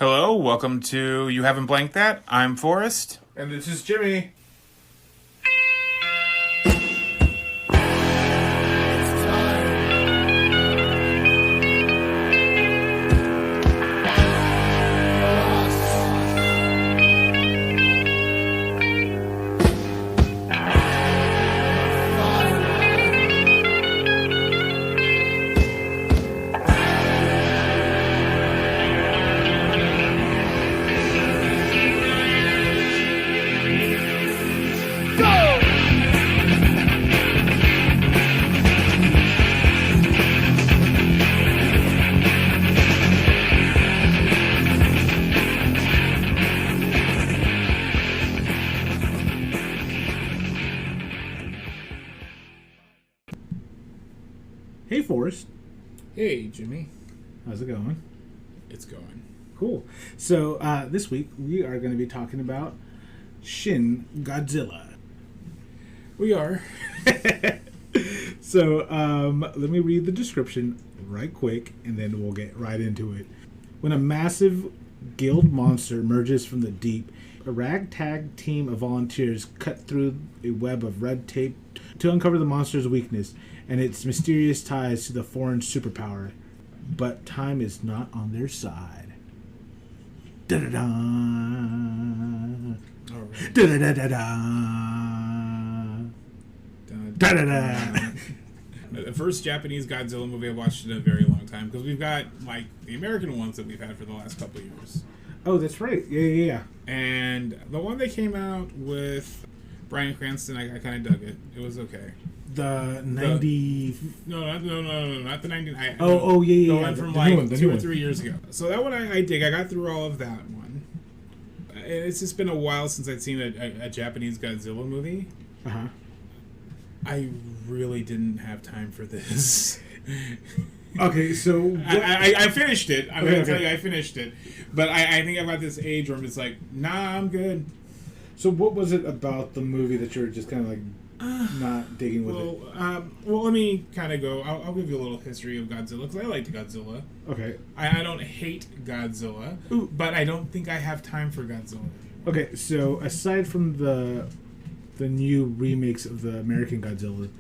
Hello, welcome to Yhblankthat. I'm Forrest. And this is Jimmy. Hey, Forrest. Hey, Jimmy. How's it going? It's going. Cool. So, this week we are going to be talking about Shin Godzilla. We are. So, let me read the description right quick, and then we'll get right into it. When a massive guild monster emerges from the deep, a ragtag team of volunteers cut through a web of red tape to uncover the monster's weakness and its mysterious ties to the foreign superpower. But time is not on their side. Da-da-da. Right. Da-da-da-da-da. Da-da-da. The first Japanese Godzilla movie I've watched in a very long time, because we've got, like, the American ones that we've had for the last couple of years. Oh, that's right. Yeah. And the one that came out with Bryan Cranston, I kind of dug it. It was okay. The 90... No, not the 90... yeah. The one from the like new one, 2 or 3 years ago. So that one I dig. I got through all of that one. It's just been a while since I'd seen a Japanese Godzilla movie. Uh-huh. I really didn't have time for this. Okay, so... I finished it. I'm going to tell you I finished it. But I think I've got this age where I'm just like, nah, I'm good. So what was it about the movie that you're just kind of like not digging with it? Well, let me kind of go. I'll give you a little history of Godzilla, because I liked Godzilla. Okay. I don't hate Godzilla, but I don't think I have time for Godzilla. Okay, so aside from the new remakes of the American Godzilla,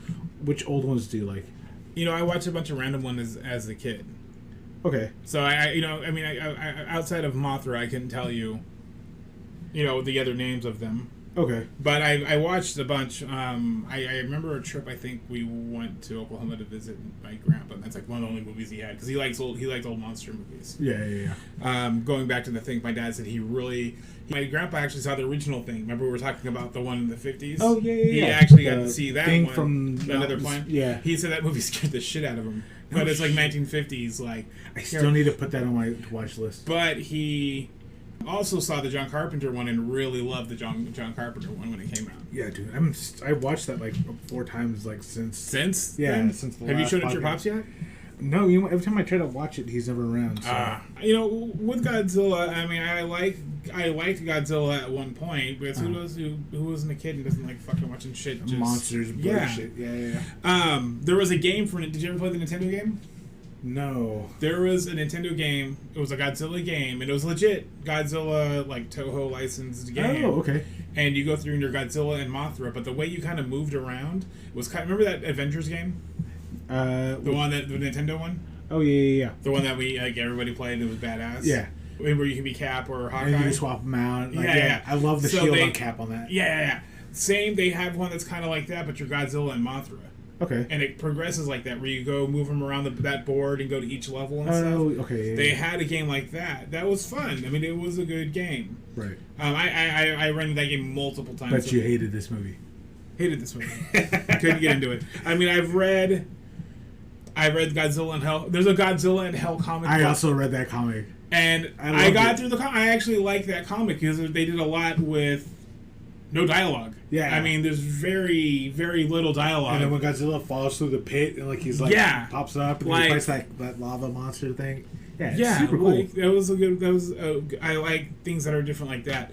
which old ones do you like? You know, I watched a bunch of random ones as a kid. Okay. So I outside of Mothra, I couldn't tell you, the other names of them. Okay. But I watched a bunch. I remember a trip. I think we went to Oklahoma to visit my grandpa. And that's like one of the only movies he had, because he liked old monster movies. Yeah. Going back to the thing, my dad said my grandpa actually saw the original thing. Remember we were talking about the one in the 50s? Oh, yeah. He actually got to see that thing one from another planet. Yeah. He said that movie scared the shit out of him. But it's like 1950s. Like, I still need to put that on my to-watch list. But he also saw the John Carpenter one and really loved the John Carpenter one when it came out. Yeah, dude. I watched that like 4 times since. Since? Yeah, then? since the Have you last shown it to your podcast. pops yet? No, every time I try to watch it, he's never around. So. With Godzilla, I mean, I liked Godzilla at one point, but who wasn't a kid and doesn't like fucking watching shit? Just, monsters, bullshit. Yeah. There was a game for it. Did you ever play the Nintendo game? No. There was a Nintendo game. It was a Godzilla game, and it was legit Godzilla, like Toho licensed game. Oh, okay. And you go through your Godzilla and Mothra, but the way you kind of moved around was remember that Avengers game? The Nintendo one? Oh, yeah. The one that everybody played. It was badass. Yeah. Where you can be Cap or Hawkeye. And you can swap them out. Yeah. I love the shield on Cap on that. Yeah. Same. They have one that's kind of like that, but you're Godzilla and Mothra. Okay. And it progresses like that, where you go move them around that board and go to each level and stuff. Oh, okay. Yeah, they had a game like that. That was fun. I mean, it was a good game. Right. I ran that game multiple times. But you hated this movie. Hated this movie. Couldn't get into it. I mean, I've read Godzilla in Hell. There's a Godzilla in Hell comic. I also read that comic. And I got through the comic. I actually liked that comic because they did a lot with no dialogue. Yeah. I mean, there's very, very little dialogue. And then when Godzilla falls through the pit and he's pops up and he fights that lava monster thing. Yeah, super cool. I like things that are different like that.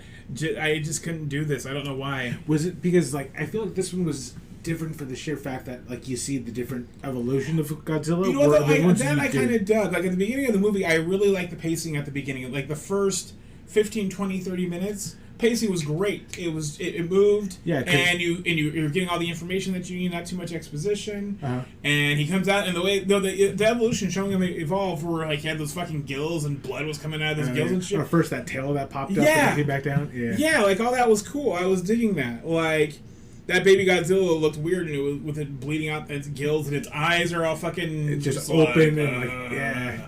I just couldn't do this. I don't know why. Was it because I feel like this one was different for the sheer fact that like you see the different evolution of Godzilla. You know what, where the ones that you I do- kind of dug. Like, at the beginning of the movie, I really liked the pacing at the beginning. Like, the first 15, 20, 30 minutes, pacing was great. It moved, Yeah, 'cause- and you're getting all the information that you need, not too much exposition. Uh-huh. And he comes out, and the evolution showing him evolve, where like he had those fucking gills and blood was coming out of his gills and shit. Or first that tail that popped up Yeah. and came back down. Yeah. Yeah, like all that was cool. I was digging that. Like that baby Godzilla looked weird, and it was with it bleeding out its gills, and its eyes are all fucking It's just open and like yeah.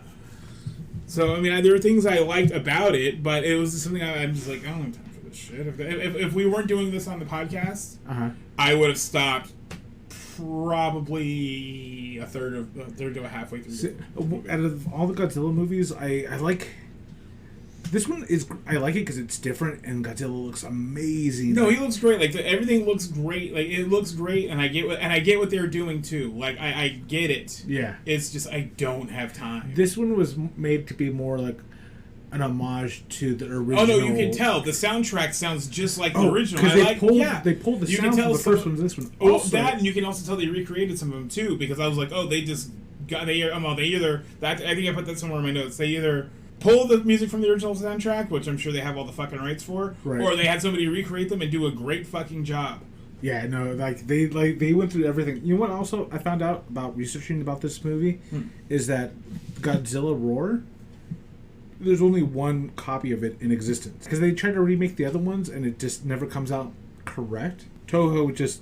So I mean, there were things I liked about it, but it was just something I'm just like, I don't have time for this shit. If we weren't doing this on the podcast, I would have stopped probably a third to a halfway through. So, out of all the Godzilla movies, I like. This one is I like it because it's different and Godzilla looks amazing. No, he looks great. Like everything looks great. Like it looks great, and I get what they're doing too. Like I get it. Yeah. It's just I don't have time. This one was made to be more like an homage to the original. Oh no, you can tell the soundtrack sounds just like the original. Because I they pulled the You can sound tell from the some- first one to this one. Well, Also, that, and you can also tell they recreated some of them too, because I was like, oh, they just got they either that I think I put that somewhere in my notes. They either pull the music from the original soundtrack, which I'm sure they have all the fucking rights for, Right. or they had somebody recreate them and do a great fucking job. Yeah, no, they went through everything. You know what? Also, I found out about researching about this movie is that Godzilla Roar. There's only one copy of it in existence because they tried to remake the other ones and it just never comes out correct. Toho just,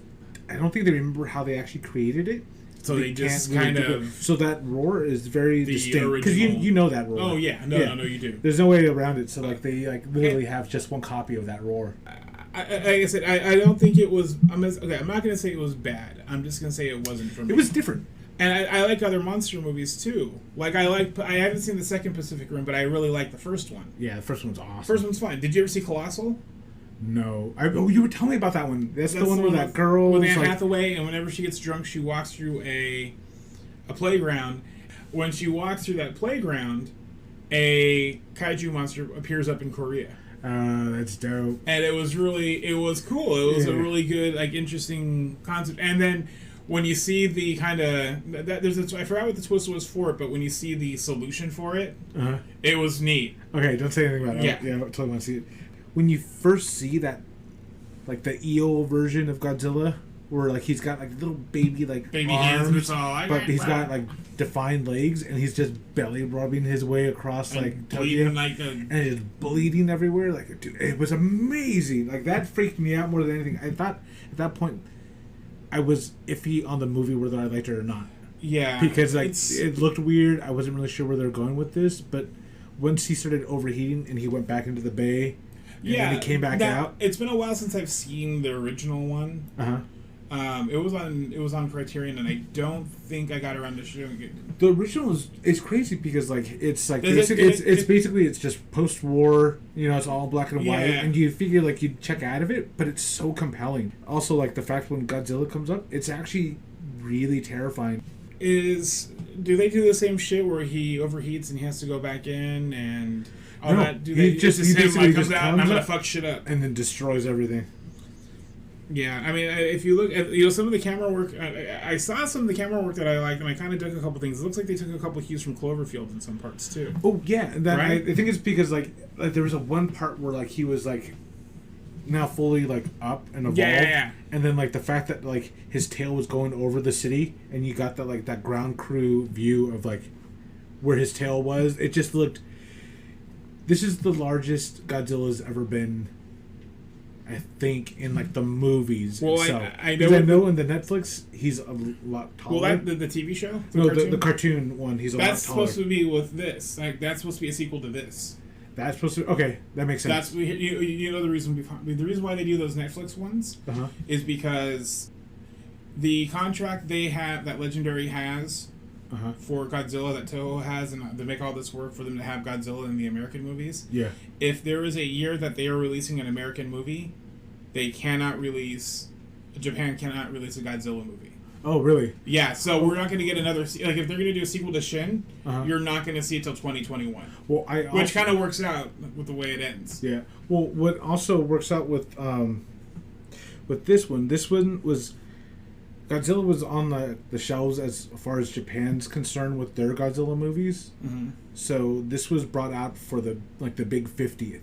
I don't think they remember how they actually created it. So they just can't kind do of it. So that roar is very the distinct because original- you know that roar. Oh yeah, no, you do. There's no way around it. So like they like literally have just one copy of that roar. Like I said, I don't think it was. I'm not going to say it was bad. I'm just going to say it wasn't for me. It was different. And I like other monster movies too. Like I haven't seen the second Pacific Rim, but I really like the first one. Yeah, the first one's awesome. First one's fine. Did you ever see Colossal? No, you were telling me about that one. That's the one where that girl with was Anne like, Hathaway, and whenever she gets drunk, she walks through a playground. When she walks through that playground, a kaiju monster appears up in Korea. that's dope. And it was cool. It was a really good, like, interesting concept. And then when you see the kind of I forgot what the twist was for it, but when you see the solution for it, it was neat. Okay, don't say anything about it. Yeah. I totally want to see it. When you first see that, like the EO version of Godzilla, where like he's got like little baby Baby arms, hands, but it's all like, but he's got like defined legs, and he's just belly rubbing his way across like Tokyo, and he's bleeding everywhere. Like, dude, it was amazing. Like that freaked me out more than anything. I thought at that point I was iffy on the movie whether I liked it or not. Yeah, because like it looked weird. I wasn't really sure where they were going with this, but once he started overheating and he went back into the bay, and then he came back out. It's been a while since I've seen the original one. It was on Criterion, and I don't think I got around to showing it. The original is crazy because like it's like Is it's basically it's just post war. You know, it's all black and white, Yeah. and you figure like you'd check out of it, but it's so compelling. Also, like the fact when Godzilla comes up, it's actually really terrifying. Do they do the same shit where he overheats and he has to go back in and all No, that? he Him basically comes just out and I'm comes gonna up. fuck shit up. And then destroys everything. Yeah, I mean, if you look at some of the camera work, I saw some of the camera work that I liked, and I kind of dug a couple things. It looks like they took a couple cues from Cloverfield in some parts too. Oh yeah, that Right? I think it's because like there was a one part where like he was like now fully like up and evolved, Yeah. and then like the fact that like his tail was going over the city, and you got that like that ground crew view of like where his tail was. It just looked. This is the largest Godzilla's ever been. I think in like the movies. Well, itself. I 'Cause know. I know in the Netflix he's a lot taller. Well, the TV show. the cartoon one. He's a That's lot taller. supposed to be with this. Like that's supposed to be a sequel to this. That's supposed to. Okay, that makes sense. That's you know the reason behind the reason why they do those Netflix ones is because the contract they have that Legendary has for Godzilla that Toho has, and to make all this work for them to have Godzilla in the American movies. Yeah. If there is a year that they are releasing an American movie, they cannot release. Japan cannot release a Godzilla movie. Oh, really? Yeah, so we're not going to get another. Like if they're going to do a sequel to Shin, you're not going to see it till 2021. Well, which kind of works out with the way it ends. Yeah. Well, what also works out with this one was Godzilla was on the shelves as far as Japan's concerned with their Godzilla movies. Mm-hmm. So this was brought out for the big 50th.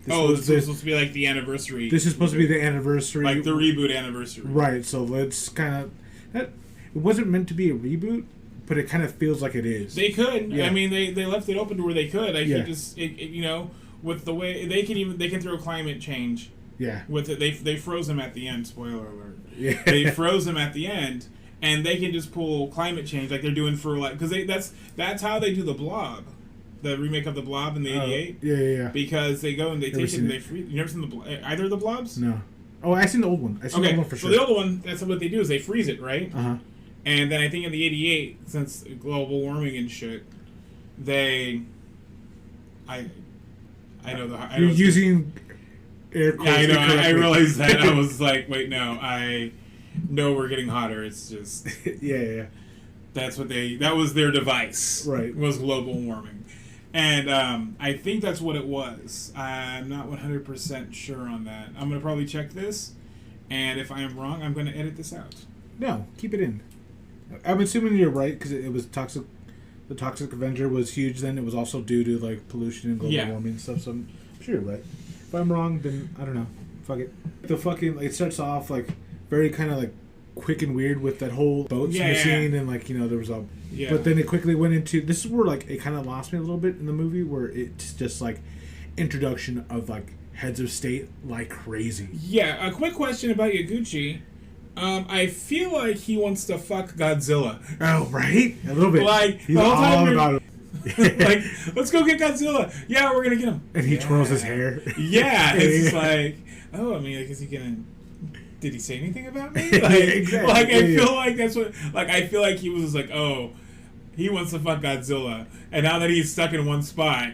This was supposed to be like the anniversary. This is supposed to be the anniversary, like the reboot anniversary. Right. So let's kind of it wasn't meant to be a reboot, but it kind of feels like it is. They could. Yeah. I mean, they left it open to where they could. I Yeah. think you know, with the way they can throw climate change. Yeah. With it, they froze him at the end. Spoiler alert. Yeah. They froze him at the end, and they can just pull climate change like they're doing for like because that's how they do the Blob, the remake of the Blob in the '88. Yeah. Because they go and they Never take it seen and it. they freeze. You never seen the either of the Blobs? No. Oh, I seen the old one. I seen the old one for sure. So the old one, that's what they do is they freeze it, right? Uh huh. And then I think in the '88, since global warming and shit, I know the I You're know using air quotes. yeah, I know. I incorrectly. realized that. I was like, wait, no. I know we're getting hotter. It's just yeah. that was their device. Right. Was global warming, and I think that's what it was. I'm not 100% sure on that. I'm gonna probably check this, and if I am wrong, I'm gonna edit this out. No, keep it in. I'm assuming you're right because it was toxic. The Toxic Avenger was huge. Then it was also due to like pollution and global warming and stuff. So I'm sure you're right. If I'm wrong, then I don't know. Fuck it. The fucking it starts off like very kind of like quick and weird with that whole boat scene and like there was a. Yeah. But then it quickly went into this is where like it kind of lost me a little bit in the movie where it's just like introduction of like heads of state like crazy. Yeah. A quick question about Yaguchi. I feel like he wants to fuck Godzilla. Oh right, a little bit. Like he's the whole time all you're- about it. like, let's go get Godzilla. Yeah, we're gonna get him. And he twirls his hair. Yeah, it's just like, oh, I mean, like, is he gonna? Did he say anything about me? Like, Exactly. like I feel like that's what. Like, I feel like he was just like, oh, he wants to fuck Godzilla, and now that he's stuck in one spot,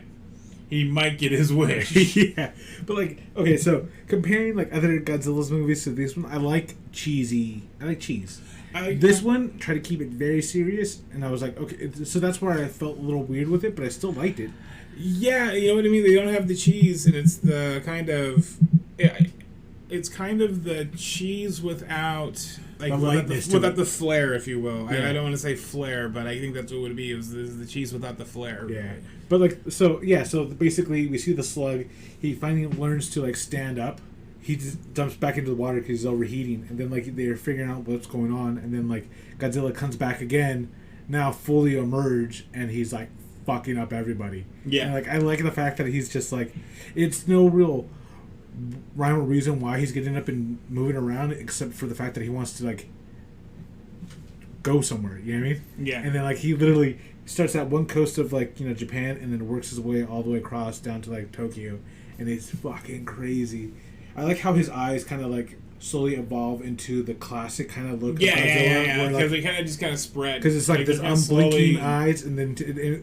he might get his wish. Yeah, but like, okay, so comparing like other Godzilla's movies to this one, I like cheese. This one tried to keep it very serious, and I was like, okay, so that's where I felt a little weird with it, but I still liked it. Yeah, you know what I mean. They don't have the cheese, and it's the kind of, it's kind of the cheese without. Like without the flair, if you will. Yeah. I don't want to say flair, but I think that's what it would be. It was the cheese without the flair. Yeah, but like so basically we see the slug. He finally learns to like stand up. He just dumps back into the water because he's overheating, and then like they're figuring out what's going on, and then like Godzilla comes back again, now fully emerged, and he's like fucking up everybody. Yeah, and, like I like the fact that he's just like it's no real rhyme or reason why he's getting up and moving around except for the fact that he wants to like go somewhere, you know what I mean? Yeah. And then like he literally starts at one coast of like Japan and then works his way all the way across down to like Tokyo, and it's fucking crazy. I like how his eyes kind of like slowly evolve into the classic kind of look of Godzilla, because like, they kind of just kind of spread because it's like this they're unblinking slowly- eyes, and then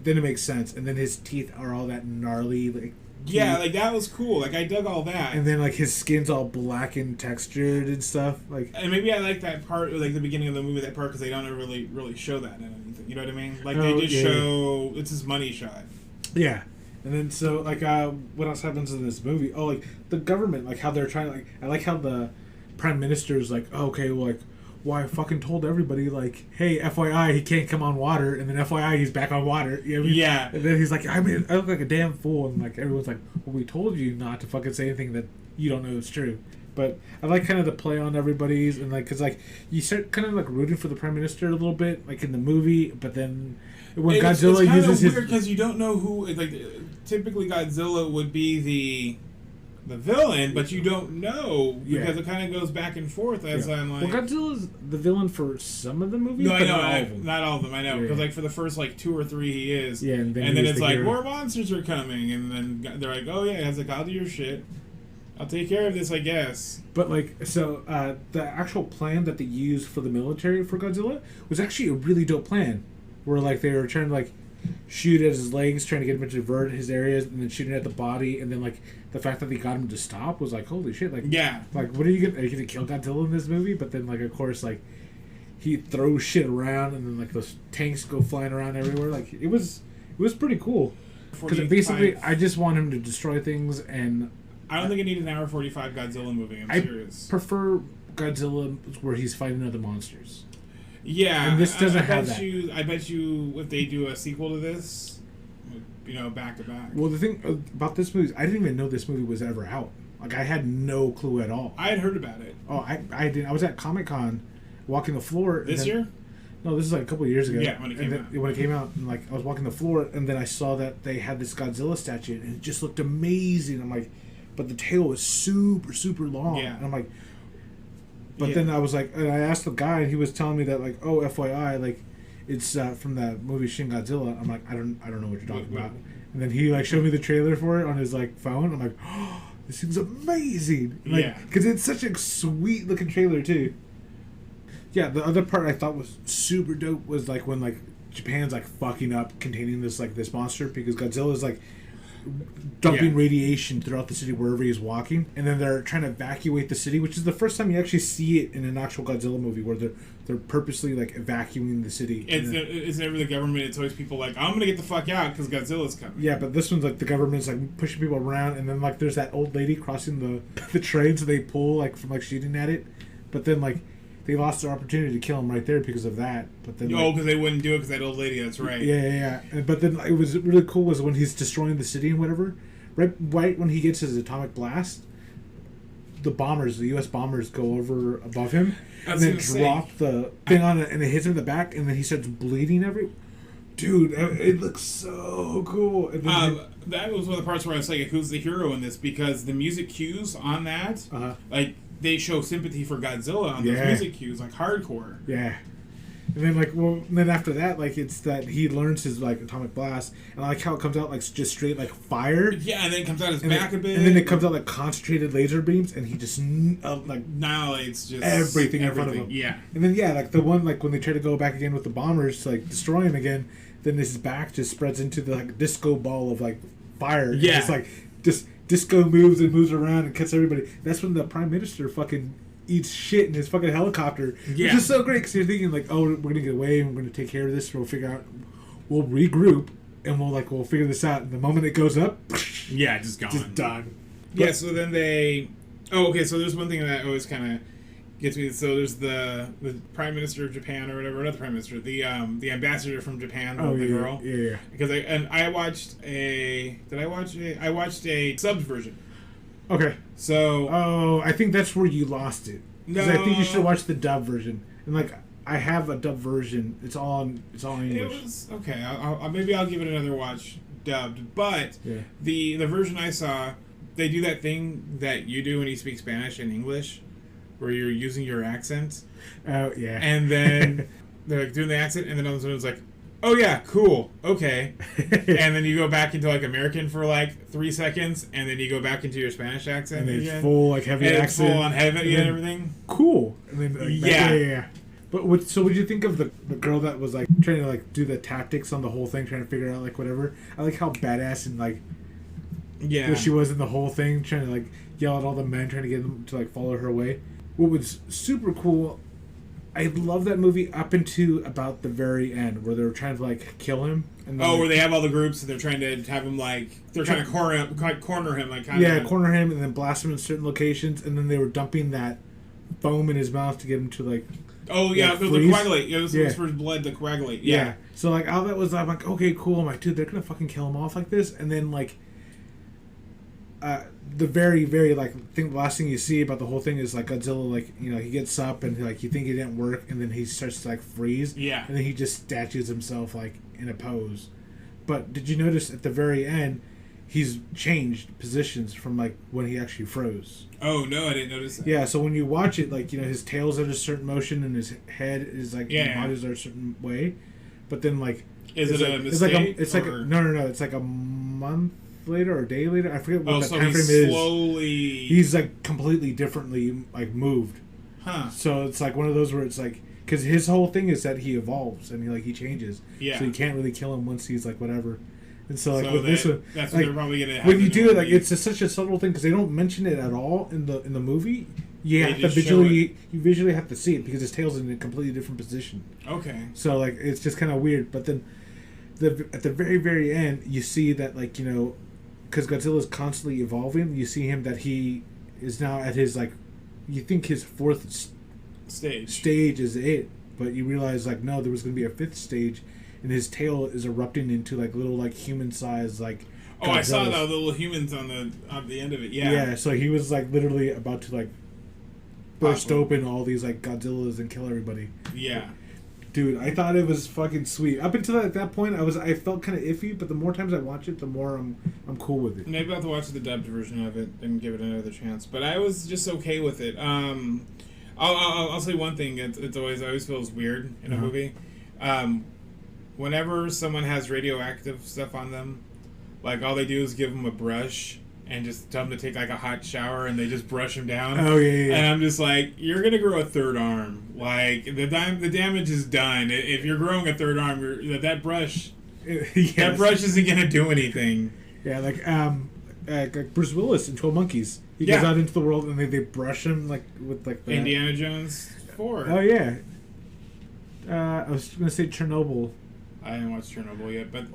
then it makes sense, and then his teeth are all that gnarly like. Yeah, teeth. like that was cool. Like I dug all that. And then like his skin's all black and textured and stuff. Like, And maybe I like that part, like the beginning of the movie, that part because they don't ever really show that in anything. You know what I mean? Like they just show it's his money shot. yeah. And then so like what else happens in this movie? Oh, like the government, like how they're trying to like I like how the prime minister's like, oh, okay, well, like well, I fucking told everybody like, hey, FYI, he can't come on water, and then FYI, he's back on water. You know what I mean? Yeah. And then he's like, I mean, I look like a damn fool, and like everyone's like, well, we told you not to fucking say anything that you don't know is true. But I like kind of the play on everybody's, and like, cause like you start kind of like rooting for the prime minister a little bit, like in the movie, but then when Godzilla it's uses his, weird because you don't know who. Like typically, Godzilla would be the villain, but you don't know because it kind of goes back and forth as I'm like. Well, Godzilla's the villain for some of the movies. No, I but know, not all of them. not all of them. I know because Yeah. like for the first like 2 or 3 he is, Yeah, and then it's the like hero. more monsters are coming, and then they're like, oh yeah, I was like, I'll do your shit, I'll take care of this, I guess. But like, so the actual plan that they used for the military for Godzilla was actually a really dope plan, where like they were trying to like shoot at his legs, trying to get him to divert his areas, and then shooting at the body, and then like the fact that they got him to stop was like, holy shit, like like what are you gonna kill Godzilla in this movie? But then like of course like he throws shit around, and then like those tanks go flying around everywhere. Like it was pretty cool because basically I just want him to destroy things, and I don't think I need an hour 45 Godzilla movie. I'm serious. prefer Godzilla where he's fighting other monsters. Yeah, And this doesn't I have bet that. I bet you if they do a sequel to this, back to back. Well, the thing about this movie is I didn't even know this movie was ever out. Like, I had no clue at all. I had heard about it. Oh, I didn't. I was at Comic-Con walking the floor. This year? No, this is like a couple of years ago. Yeah, when it came out. When it came out, and like I was walking the floor, and then I saw that they had this Godzilla statue, and it just looked amazing. I'm like, but the tail was super, super long. Yeah. And I'm like, but then I was like, and I asked the guy, and he was telling me that like, oh, FYI, like, it's from that movie Shin Godzilla. I'm like, I don't know what you're talking about. And then he like showed me the trailer for it on his like phone. I'm like, oh, this thing's amazing. Like, because it's such a sweet looking trailer too. Yeah, the other part I thought was super dope was like when like Japan's like fucking up containing this monster because Godzilla's like dumping radiation throughout the city wherever he's walking, and then they're trying to evacuate the city, which is the first time you actually see it in an actual Godzilla movie where they're purposely like evacuating the city. It's never the government. It's always people like, I'm gonna get the fuck out because Godzilla's coming. Yeah, but this one's like the government's like pushing people around, and then like there's that old lady crossing the train, so they pull like from like shooting at it, but then like they lost their opportunity to kill him right there because of that. But then because they wouldn't do it because that old lady. That's right. Yeah. But then it was really cool was when he's destroying the city and whatever. Right when he gets his atomic blast, the U.S. bombers go over above him and then drop the thing on it, and it hits him in the back, and then he starts bleeding Dude, it looks so cool. And then that was one of the parts where I was like, who's the hero in this? Because the music cues on that, like, they show sympathy for Godzilla on those music cues, like hardcore. Yeah. And then then after that, like, it's that he learns his like atomic blast, and I like how it comes out like just straight like fire. Yeah, and then it comes out his back a bit, and then it comes out like concentrated laser beams, and he just like annihilates just everything in front of him. Yeah. And then like the one like when they try to go back again with the bombers to like destroy him again, then his back just spreads into the like disco ball of like fire. Yeah. It's like just disco moves and moves around and cuts everybody. That's when the prime minister fucking eats shit in his fucking helicopter. Yeah. Which is so great because you're thinking like, oh, we're gonna get away and we're gonna take care of this. We'll figure out. We'll regroup and we'll figure this out. And the moment it goes up, yeah, just gone, just done. Yeah. So then they. Oh, okay. So there's one thing that always kind of gets me. So there's the prime minister of Japan or whatever, not the prime minister, the ambassador from Japan, the girl. Yeah. Because I watched a subbed version. Okay. So. I think that's where you lost it. No. I think you should watch the dub version. And like, I have a dub version. It's all in English. It was okay. Maybe I'll give it another watch dubbed. But the version I saw, they do that thing that you do when you speak Spanish and English, where you're using your accent. Oh yeah. And then they're like doing the accent, and then all of a sudden it's like, oh yeah, cool, okay. And then you go back into like American for like 3 seconds, and then you go back into your Spanish accent, and again. It's full like heavy and accent, it's full on heavy and everything. Cool. And then like, yeah. But what did you think of the girl that was like trying to like do the tactics on the whole thing, trying to figure out like whatever? I like how badass and like she was in the whole thing, trying to like yell at all the men, trying to get them to like follow her way. What was super cool, I love that movie up into about the very end where they're trying to like kill him. And then, where they have all the groups and they're trying to have him like they're trying to corner him like corner him and then blast him in certain locations, and then they were dumping that foam in his mouth to get him to like. Oh yeah, the coagulate. Yeah, it was for his blood to coagulate. Yeah. So like all that was, I'm like, okay, cool. I'm like, dude, they're gonna fucking kill him off like this, and then like. The very, very the last thing you see about the whole thing is like Godzilla, like, you know, he gets up and like you think it didn't work, and then he starts to like freeze, and then he just statues himself like in a pose. But did you notice at the very end, he's changed positions from like when he actually froze? Oh no, I didn't notice that. Yeah, so when you watch it, like, you know, his tail's at a certain motion and his head is like bodies are a certain way, but then like is it a mistake? It's like no, it's like a month later or a day later, I forget what so time frame is. Slowly, he's like completely differently like moved. Huh. So it's like one of those where it's like, because his whole thing is that he evolves and he changes. Yeah. So you can't really kill him once he's like whatever. And so like with this one, that's like, what they're probably gonna have. When you do it, like, it's such a subtle thing because they don't mention it at all in the movie. You have to visually have to see it because his tail's in a completely different position. Okay. So like it's just kind of weird, but then at the very, very end, you see that, like, you know, because Godzilla's constantly evolving, you see him that he is now at his, like, you think his fourth stage is it. but you realize like no, there was going to be a fifth stage, and his tail is erupting into like little like human sized like. Oh, I saw the little humans on the end of it. Yeah. Yeah, so he was like literally about to like burst open all these like Godzillas and kill everybody. Yeah. Dude, I thought it was fucking sweet. Up until that point, I felt kind of iffy, but the more times I watch it, the more I'm cool with it. Maybe I'll have to watch the dubbed version of it and give it another chance. But I was just okay with it. I'll say one thing. It always feels weird in a movie. Whenever someone has radioactive stuff on them, like all they do is give them a brush and just tell them to take like a hot shower, and they just brush them down. Oh yeah. And I'm just like, you're gonna grow a third arm. Like the damage is done. If you're growing a third arm, that brush isn't gonna do anything. Yeah, like Bruce Willis in 12 Monkeys. He goes out into the world and they brush him like with like the Indiana Jones 4. Oh yeah. I was gonna say Chernobyl. I didn't watch Chernobyl yet, but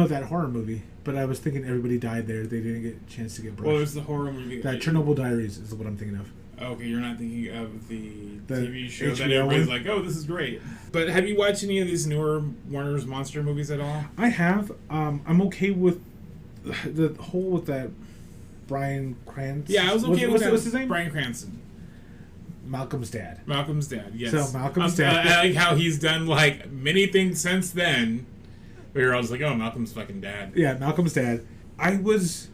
that horror movie. But I was thinking everybody died there. They didn't get a chance to get brushed. Well, there's the horror movie. That Chernobyl Diaries is what I'm thinking of. Okay, you're not thinking of the TV show HBO that everybody's like, oh, this is great. But have you watched any of these newer Warner's monster movies at all? I have. I'm okay with the whole with that Bryan Cranston. Yeah, I was okay with that. What's his name? Bryan Cranston. Malcolm's dad. Malcolm's dad, yes. So Malcolm's dad. I like how he's done like many things since then. Where you're all just like, oh, Malcolm's fucking dad. Yeah, Malcolm's dad. It was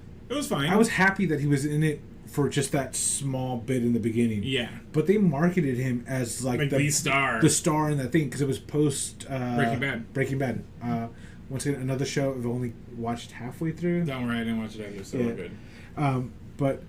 fine. I was happy that he was in it for just that small bit in the beginning. Yeah. But they marketed him as like the star. The star in that thing, because it was post Breaking Bad. Once again, another show I've only watched halfway through. Don't worry, I didn't watch it either, so we're good. But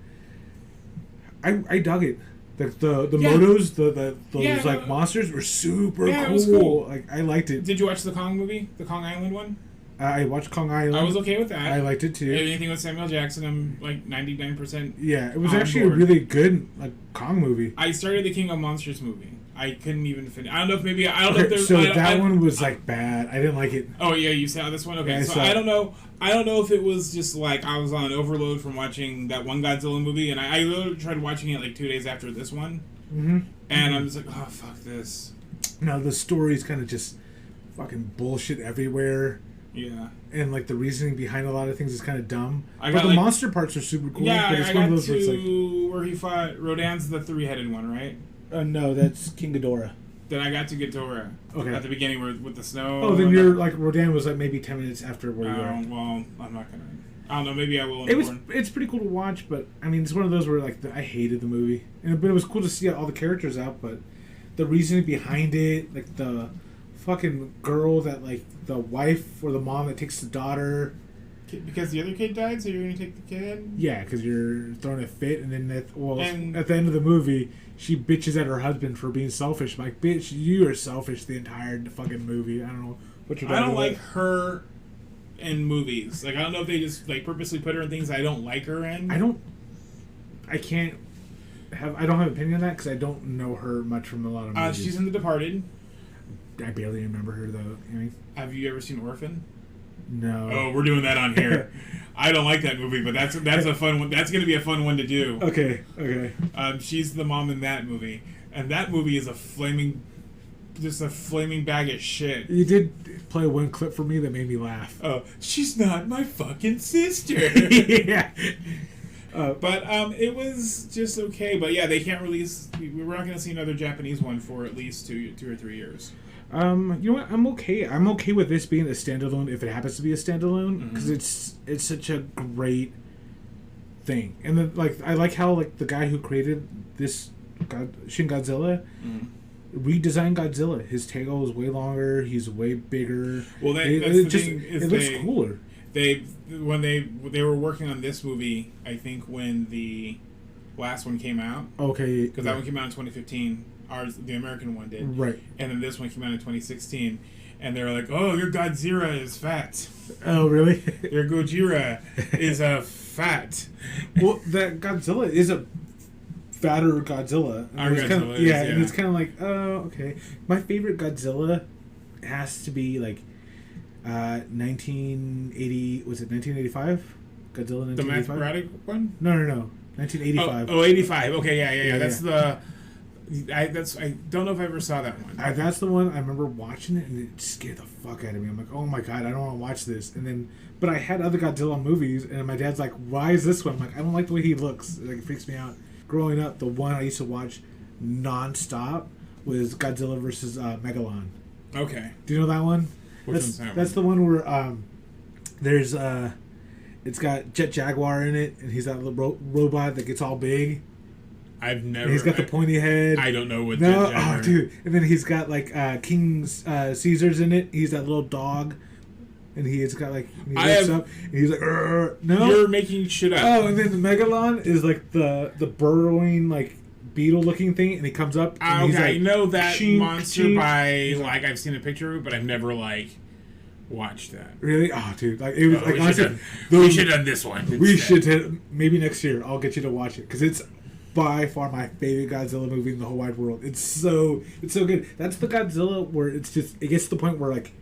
I dug it. The motos, those monsters were super cool. It was cool. Like I liked it. Did you watch the Kong movie, the Kong Island one? I watched Kong Island. I was okay with that. I liked it too. Anything with Samuel Jackson, I'm like 99%. Yeah, it was actually a really good like Kong movie. I started the King of Monsters movie. I couldn't even finish. I don't know if there's. So that one was like bad. I didn't like it. Oh yeah, you saw this one. Okay, yeah, so I don't know. I don't know if it was just like I was on overload from watching that one Godzilla movie, and I literally tried watching it like 2 days after this one, and I'm just like, oh fuck this. No, the story's kind of just fucking bullshit everywhere. Yeah. And like the reasoning behind a lot of things is kind of dumb. But the monster parts are super cool. Yeah, but it's I one got of those where he fought Rodan's the 3-headed one, right? No, that's King Ghidorah. Then I got to Ghidorah. Okay. At the beginning with the snow. Oh, then you're like Rodan was like maybe 10 minutes after where you were. Well, I'm not gonna. I don't know. Maybe I will. It's pretty cool to watch, but I mean, it's one of those where like I hated the movie, but it was cool to see all the characters out. But the reasoning behind it, like the fucking girl that like the wife or the mom that takes the daughter. Because the other kid died, so you're gonna take the kid? Yeah, because you're throwing a fit, and then at the end of the movie, she bitches at her husband for being selfish. I'm like, bitch, you are selfish the entire fucking movie. I don't know what you're talking about. I don't like her in movies. Like, I don't know if they just like purposely put her in things I don't like her in. I don't have an opinion on that because I don't know her much from a lot of movies. She's in The Departed. I barely remember her though. Have you ever seen Orphan? No. Oh, we're doing that on here. I don't like that movie, but that's a fun one. That's going to be a fun one to do. Okay. She's the mom in that movie, and that movie is a flaming bag of shit. You did play one clip for me that made me laugh. Oh, she's not my fucking sister. Yeah. But it was just okay. But yeah, they can't release. We're not going to see another Japanese one for at least two or 3 years. You know what? I'm okay. I'm okay with this being a standalone if it happens to be a standalone because it's such a great thing. And then I like how like the guy who created this Shin Godzilla redesigned Godzilla. His tail is way longer. He's way bigger. Well, it looks cooler. When they were working on this movie, I think when the last one came out. Okay. Because that one came out in 2015. The American one did. Right. And then this one came out in 2016. And they were like, oh, your Godzilla is fat. Oh, really? Your Gojira is fat. Well, that Godzilla is a fatter Godzilla. And it's kind of like, oh, okay. My favorite Godzilla has to be like 1980, was it 1985? Godzilla 1985? The Matt Braddock one? No. 1985. Oh, 85. Okay, yeah. That's the I don't know if I ever saw that one. That's the one I remember watching it, and it scared the fuck out of me. I'm like, oh my god, I don't want to watch this. And then, but I had other Godzilla movies, and my dad's like, why is this one? I'm like, I don't like the way he looks. Like, it freaks me out. Growing up, the one I used to watch nonstop was Godzilla versus Megalon. Okay. Do you know that one? Which one's that That's the one where there's it's got Jet Jaguar in it, and he's that little robot that gets all big. I've never. And he's got the pointy head. I don't know what. No, Jet Jaguar. oh, dude. And then he's got like King Caesar's in it. He's that little dog, and he's got like he lifts up, and he's like, no, you're making shit up. Oh, and then the Megalon is like the burrowing like beetle-looking thing, and he comes up. And he's okay, like, I know that chink, monster chink. by like I've seen a picture of it, but I've never like watched that. Really? Oh, dude! Like it was like honestly, we should have done this one. We instead. should maybe next year. I'll get you to watch it because it's by far my favorite Godzilla movie in the whole wide world. It's so good. That's the Godzilla where it gets to the point where like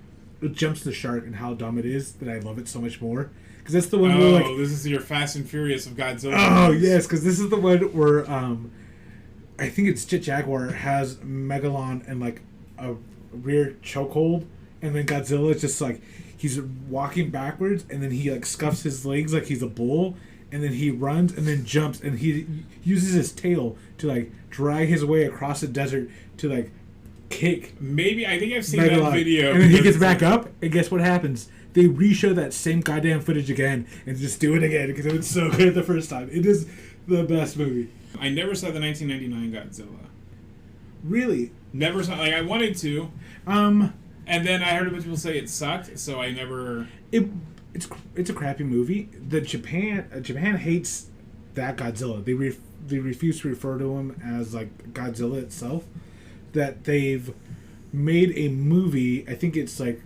it jumps the shark and how dumb it is that I love it so much more. Because that's the one where like this is your Fast and Furious of Godzilla. Oh movies. Yes, because this is the one where I think it's Jet Jaguar has Megalon and like a rear chokehold, and then Godzilla is just like he's walking backwards, and then he like scuffs his legs like he's a bull, and then he runs and then jumps, and he uses his tail to like drag his way across the desert to like kick. Maybe I think I've seen Megalon. that video. And then he gets back up, and guess what happens? They re-show that same goddamn footage again and just do it again because it was so good the first time. It is the best movie. I never saw the 1999 Godzilla. Really? Never saw. Like I wanted to. And then I heard a bunch of people say it sucked, so I never. It's a crappy movie. Japan hates that Godzilla. They refuse to refer to him as like Godzilla itself. That they've made a movie. I think it's like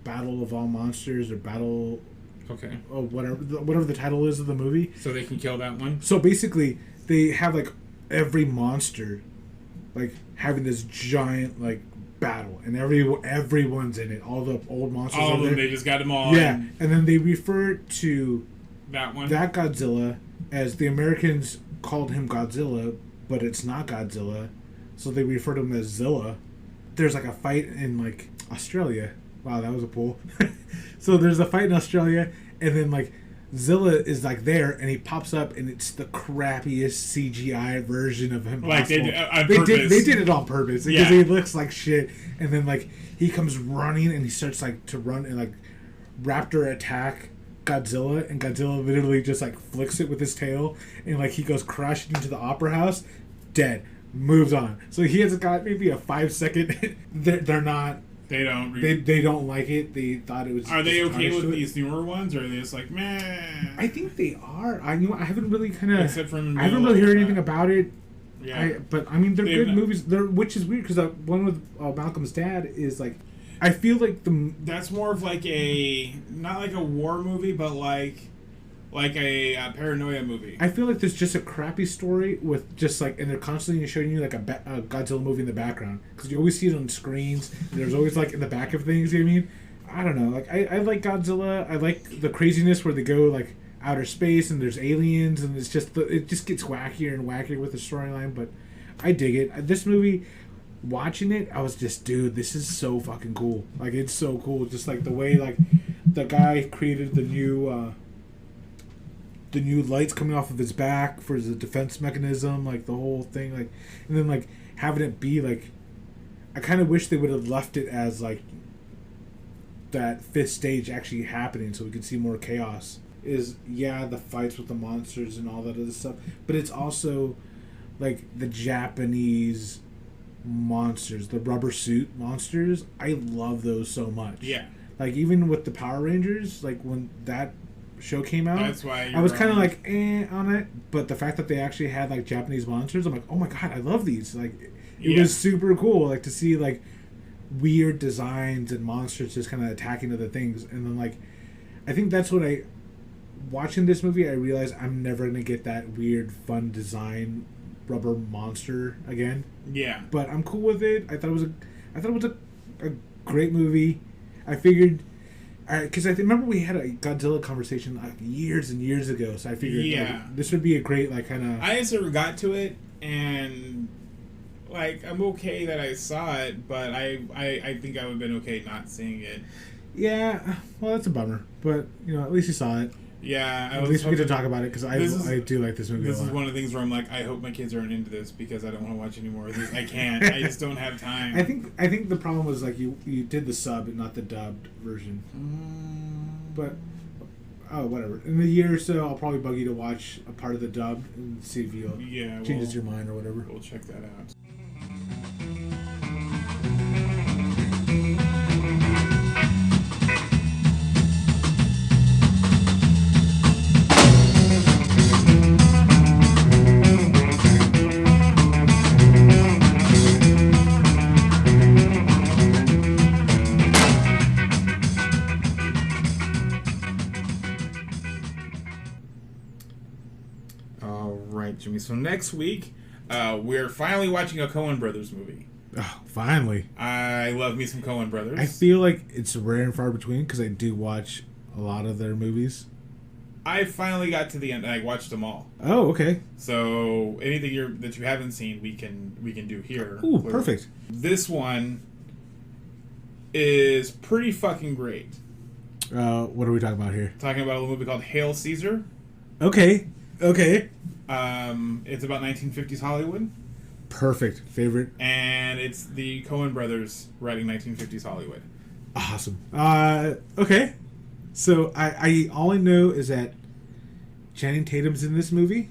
Battle of All Monsters or Battle. Okay. Oh, whatever the title is of the movie. So they can kill that one. So basically, they have like every monster, like having this giant like battle, and everyone's in it. All the old monsters. All of them. There. They just got them all. Yeah, and then they refer to that one, that Godzilla, as the Americans called him Godzilla, but it's not Godzilla, so they refer to him as Zilla. There's like a fight in like Australia. Wow, that was a pull. So there's a fight in Australia, and then like Zilla is like there, and he pops up, and it's the crappiest CGI version of him. Like they did on purpose. They did it on purpose because Yeah. he looks like shit. And then like he comes running, and he starts like to run and like raptor attack Godzilla, and Godzilla literally just like flicks it with his tail, and like he goes crashing into the opera house, dead. Moves on. So he has got maybe a 5-second. They're not. They don't. They don't like it. They thought it was. Are they okay with it. these newer ones, or are they just like meh? I think they are. I haven't really kind of. Except from I haven't really heard anything about it. Yeah. But I mean, they're good movies. Which is weird because one with Malcolm's dad is like. I feel like that's more of like a not like a war movie, but like a paranoia movie. I feel like there's just a crappy story with just like, and they're constantly showing you like a Godzilla movie in the background because you always see it on screens. There's always like in the back of things. You know what I mean? I don't know. Like I like Godzilla. I like the craziness where they go like outer space and there's aliens and it just gets wackier and wackier with the storyline. But I dig it. This movie, watching it, I was just, dude, this is so fucking cool. Like it's so cool. Just like the way like the guy created the new lights coming off of his back for the defense mechanism, like the whole thing, like, and then like having it be like, I kind of wish they would have left it as like that fifth stage actually happening, so we could see more chaos. Is the fights with the monsters and all that other stuff, but it's also like the Japanese monsters, the rubber suit monsters. I love those so much. Yeah. Like even with the Power Rangers, like when that show came out, that's why I was kind of like on it, but the fact that they actually had like Japanese monsters, I'm like, oh my god, I love these. Like it was super cool, like to see like weird designs and monsters just kind of attacking other things. And then like I think that's what watching this movie, I realized I'm never gonna get that weird fun design rubber monster again. Yeah, but I'm cool with it. I thought it was a great movie. I figured, because I remember we had a Godzilla conversation like years and years ago, so I figured like, this would be a great like kind of. I just never got to it, and Like, I'm okay that I saw it, but I think I would have been okay not seeing it. Yeah, well, that's a bummer. But, at least you saw it. Yeah, at least we get to talk about it, because I do like this movie This a lot. is one of the things where I'm like, I hope my kids aren't into this, because I don't want to watch any more of this. I can't. I just don't have time. I think the problem was, like, you did the sub and not the dubbed version. But, whatever. In a year or so, I'll probably bug you to watch a part of the dubbed and see if you'll changes your mind or whatever. We'll check that out. Jimmy. So next week, we're finally watching a Coen Brothers movie. Oh, finally. I love me some Coen Brothers. I feel like it's rare and far between, because I do watch a lot of their movies. I finally got to the end. I watched them all. Oh, okay. So anything that you haven't seen, we can do here. Ooh, perfect. This one is pretty fucking great. What are we talking about here? Talking about a movie called Hail Caesar. Okay. It's about 1950s Hollywood. Perfect. Favorite. And it's the Coen Brothers writing 1950s Hollywood. Awesome. Okay. So I all I know is that Channing Tatum's in this movie,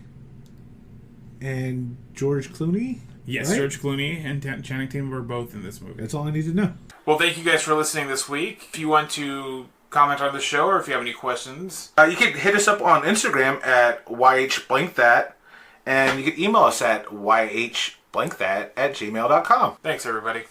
and George Clooney. Yes, right? George Clooney and Channing Tatum were both in this movie. That's all I need to know. Well, thank you guys for listening this week. If you want to comment on the show, or if you have any questions, you can hit us up on Instagram at Yhblankthat, and you can email us at yhblankthat@gmail.com. Thanks, everybody.